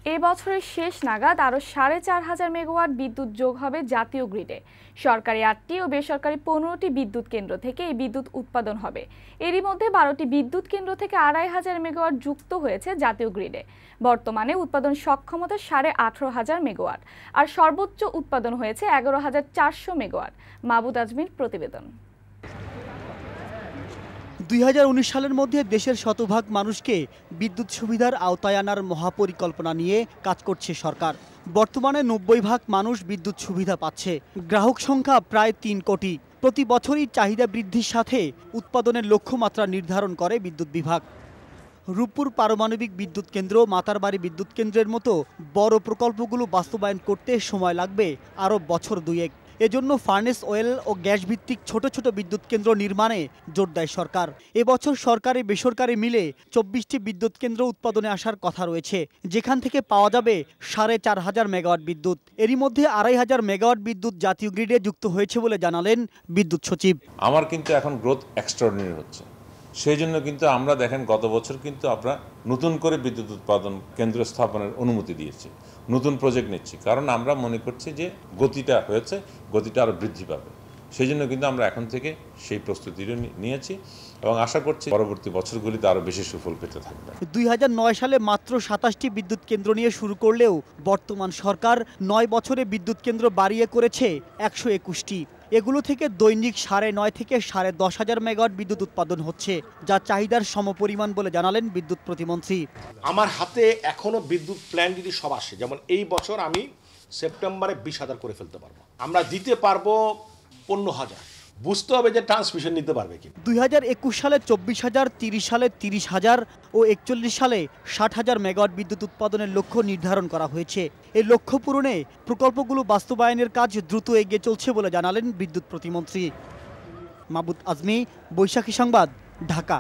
এ বছরের শেষ নাগাদ আরও ৪,৫০০ মেগাওয়াট বিদ্যুৎ যোগ হবে জাতীয় গ্রিডে। সরকারি ৮টি ও বেসরকারি ১৫টি বিদ্যুৎ কেন্দ্র থেকে এই বিদ্যুৎ উৎপাদন হবে। এরই মধ্যে ১২টি বিদ্যুৎ কেন্দ্র থেকে ২৫০০ মেগাওয়াট যুক্ত হয়েছে জাতীয় গ্রিডে। বর্তমানে উৎপাদন সক্ষমতা ১৮,৫০০ মেগাওয়াট, আর সর্বোচ্চ উৎপাদন হয়েছে ১১,৪০০ মেগাওয়াট। মাহবুদ আজমির প্রতিবেদন। ২০১৯ সালের মধ্যে দেশের শতভাগ মানুষকে বিদ্যুৎ সুবিধার আওতায় আনার মহাপরিকল্পনা নিয়ে কাজ করছে সরকার। বর্তমানে ৯০ ভাগ মানুষ বিদ্যুৎ সুবিধা পাচ্ছে। গ্রাহক সংখ্যা প্রায় ৩ কোটি। প্রতি বছরই চাহিদা বৃদ্ধির সাথে উৎপাদনের লক্ষ্যমাত্রা নির্ধারণ করে বিদ্যুৎ বিভাগ। রূপপুর পারমাণবিক বিদ্যুৎ কেন্দ্র, মাতারবাড়ি বিদ্যুৎ কেন্দ্রের মতো বড় প্রকল্পগুলো বাস্তবায়ন করতে সময় লাগবে আরও বছর দুয়েক। এজন্য ফার্নেস অয়েল ও গ্যাস ভিত্তিক ছোট ছোট বিদ্যুৎ কেন্দ্র নির্মাণে জোর দেয় সরকার। এবছর সরকারি বেসরকারি মিলে ২৪টি বিদ্যুৎ কেন্দ্র উৎপাদনে আসার কথা রয়েছে, যেখান থেকে পাওয়া যাবে ৪,৫০০ মেগাওয়াট বিদ্যুৎ। এরই মধ্যে ২৫০০ মেগাওয়াট বিদ্যুৎ জাতীয় গ্রিডে যুক্ত হয়েছে বলে জানালেন বিদ্যুৎ সচিব। আমার কিন্তু এখন গ্রোথ এক্সট্রাঅর্ডিনারি হচ্ছে। সেই জন্য কিন্তু আমরা দেখেন গত বছর কিন্তু আমরা নতুন করে বিদ্যুৎ উৎপাদন কেন্দ্র স্থাপনের অনুমতি দিয়েছি, নতুন প্রজেক্ট নিচ্ছি, কারণ আমরা মনে করছি যে গতিটা হয়েছে, গতিটা আরও বৃদ্ধি পাবে। সেই জন্য কিন্তু আমরা এখন থেকে সেই প্রস্তুতিও নিয়েছি এবং আশা করছি পরবর্তী বছরগুলিতে আরও বেশি সুফল পেতে থাকবে। ২০০৯ সালে মাত্র ২৭টি বিদ্যুৎ কেন্দ্র নিয়ে শুরু করলেও বর্তমান সরকার ৯ বছরে বিদ্যুৎ কেন্দ্র বাড়িয়ে করেছে ১২১টি। এগুলো থেকে দৈনিক ৯.৫ থেকে ১০,৫০ মেগাওয়াট বিদ্যুৎ উৎপাদন হচ্ছে, যা চাহিদার সমপরিমাণ বলে জানালেন বিদ্যুৎ প্রতিমন্ত্রী। আমার হাতে এখনো বিদ্যুৎ প্ল্যান যদি সব আসে, যেমন এই বছর আমি সেপ্টেম্বরে ২০,০০০ করে ফেলতে পারবো, আমরা দিতে পারবো ১৫,০০০। বুঝতে হবে যে ট্রান্সমিশন নিতে পারবে কি। ২০২১ সালে ২৪,০০০, ৩০ সালে ৩০,০০০ ও ৪১ সালে ৬০,০০০ মেগাওয়াট বিদ্যুৎ উৎপাদনের লক্ষ্য নির্ধারণ করা হয়েছে। এই লক্ষ্য পূরণে প্রকল্পগুলো বাস্তবায়নের কাজ দ্রুত এগিয়ে চলছে বলে জানালেন বিদ্যুৎ প্রতিমন্ত্রী। মাহবুদ আজমি, বৈশাখী সংবাদ, ঢাকা।